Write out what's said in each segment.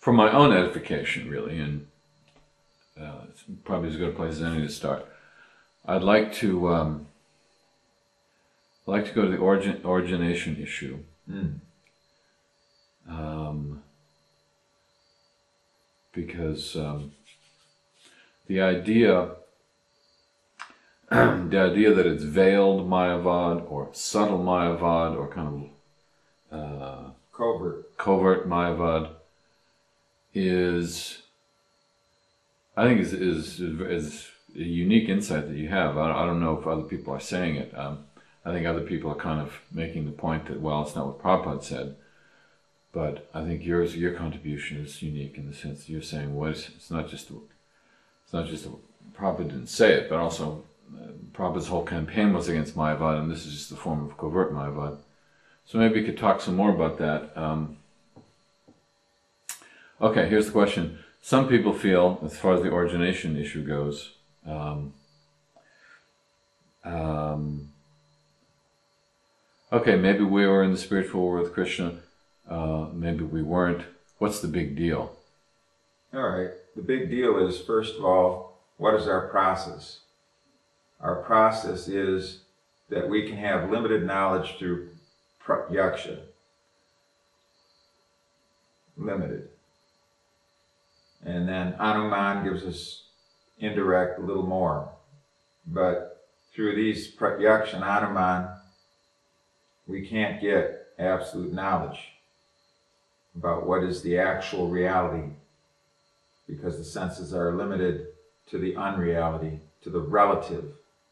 for my own edification, really, and it's probably as good a place as any to start. I'd like to go to the origination issue. Because the idea that it's veiled Mayavad or subtle Mayavad or kind of covert Mayavad is, I think, is a unique insight that you have. I don't know if other people are saying it. I think other people are kind of making the point that, well, it's not what Prabhupada said. But I think your contribution is unique in the sense that you're saying, well, it's not just Prabhupada didn't say it, but also Prabhupada's whole campaign was against Mayavad, and this is just a form of covert Mayavad. So maybe you could talk some more about that. Okay, here's the question. Some people feel, as far as the origination issue goes, okay, maybe we were in the spiritual war with Krishna. Maybe we weren't. What's the big deal? All right. The big deal is, first of all, what is our process? Our process is that we can have limited knowledge through pratyaksha. Limited. And then Anuman gives us indirect a little more. But through these pratyaksha and Anuman, we can't get absolute knowledge about what is the actual reality, because the senses are limited to the unreality, to the relative,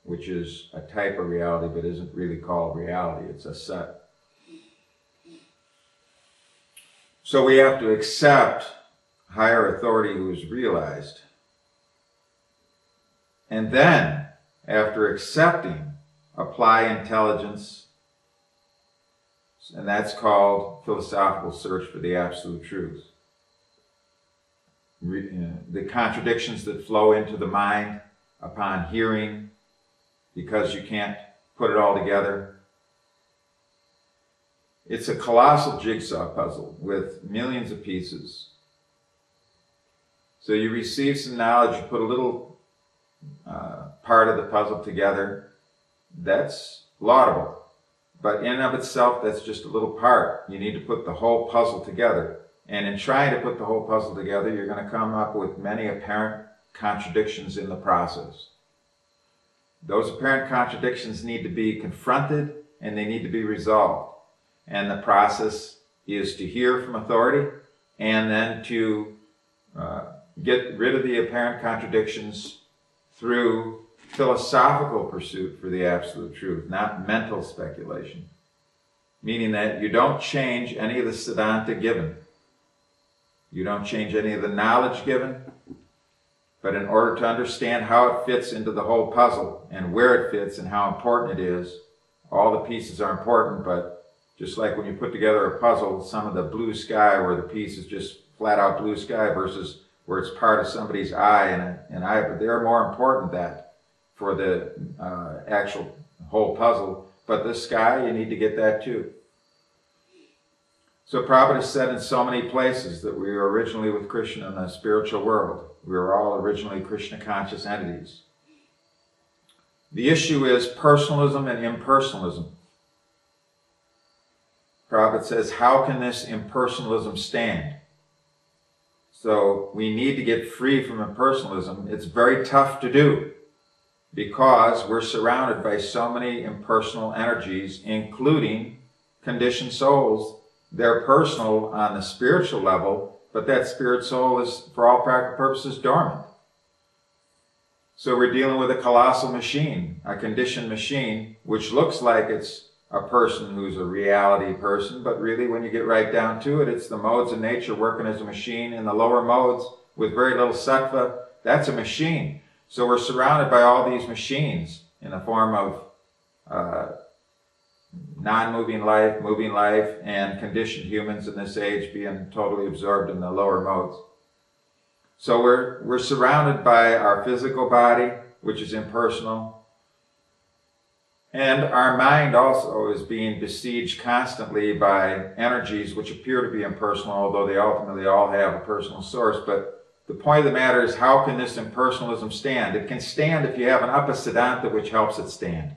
which is a type of reality but isn't really called reality, it's a set. So we have to accept higher authority who is realized. And then, after accepting, apply intelligence. And that's called philosophical search for the absolute truth. The contradictions that flow into the mind upon hearing, because you can't put it all together. It's a colossal jigsaw puzzle with millions of pieces. So you receive some knowledge, you put a little part of the puzzle together. That's laudable. But in and of itself, that's just a little part. You need to put the whole puzzle together. And in trying to put the whole puzzle together, you're going to come up with many apparent contradictions in the process. Those apparent contradictions need to be confronted and they need to be resolved. And the process is to hear from authority and then to get rid of the apparent contradictions through philosophical pursuit for the absolute truth, not mental speculation. Meaning that you don't change any of the siddhanta given. You don't change any of the knowledge given. But in order to understand how it fits into the whole puzzle and where it fits and how important it is, all the pieces are important, but just like when you put together a puzzle, some of the blue sky where the piece is just flat out blue sky versus where it's part of somebody's eye and an eye, but they're more important that for the actual whole puzzle. But the sky, you need to get that too. So Prabhupada said in so many places that we were originally with Krishna in the spiritual world. We were all originally Krishna conscious entities. The issue is personalism and impersonalism. Prabhupada says, how can this impersonalism stand? So we need to get free from impersonalism. It's very tough to do because we're surrounded by so many impersonal energies, including conditioned souls. They're personal on the spiritual level, but that spirit soul is, for all practical purposes, dormant. So we're dealing with a colossal machine, a conditioned machine, which looks like it's a person who's a reality person, but really when you get right down to it, it's the modes of nature working as a machine. In the lower modes, with very little sattva, that's a machine. So we're surrounded by all these machines in the form of non-moving life, moving life, and conditioned humans in this age being totally absorbed in the lower modes. So we're surrounded by our physical body, which is impersonal. And our mind also is being besieged constantly by energies which appear to be impersonal, although they ultimately all have a personal source. But the point of the matter is, how can this impersonalism stand? It can stand if you have an upasiddhanta which helps it stand.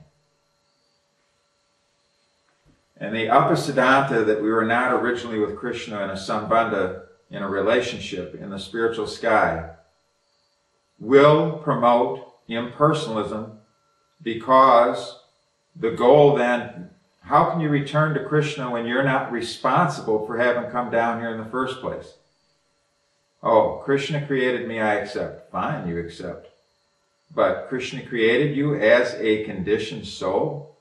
And the upasiddhanta that we were not originally with Krishna in a sambandha, in a relationship, in the spiritual sky, will promote impersonalism, because the goal then, how can you return to Krishna when you're not responsible for having come down here in the first place? Oh, Krishna created me, I accept. Fine, you accept. But Krishna created you as a conditioned soul,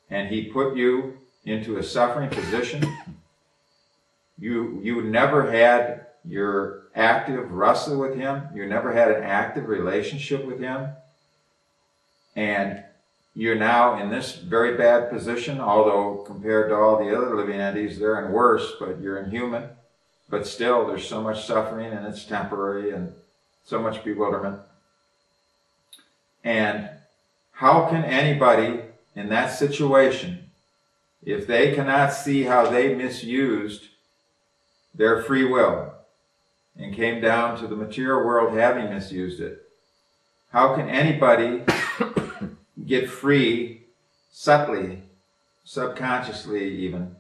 and he put you into a suffering position. You never had your active rasa with him. You never had an active relationship with him. And you're now in this very bad position, although compared to all the other living entities, they're in worse, but you're inhuman. But still, there's so much suffering, and it's temporary, and so much bewilderment. And how can anybody in that situation, if they cannot see how they misused their free will and came down to the material world having misused it, how can anybody get free subtly, subconsciously even,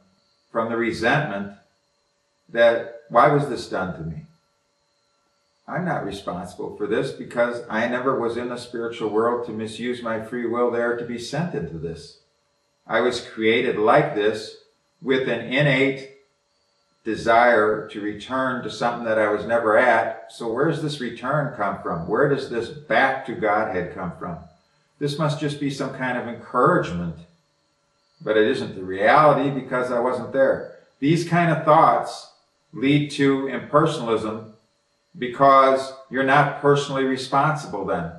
from the resentment that, why was this done to me? I'm not responsible for this, because I never was in the spiritual world to misuse my free will there to be sent into this. I was created like this with an innate desire to return to something that I was never at. So where does this return come from? Where does this back to Godhead come from? This must just be some kind of encouragement, but it isn't the reality, because I wasn't there. These kind of thoughts lead to impersonalism, because you're not personally responsible then.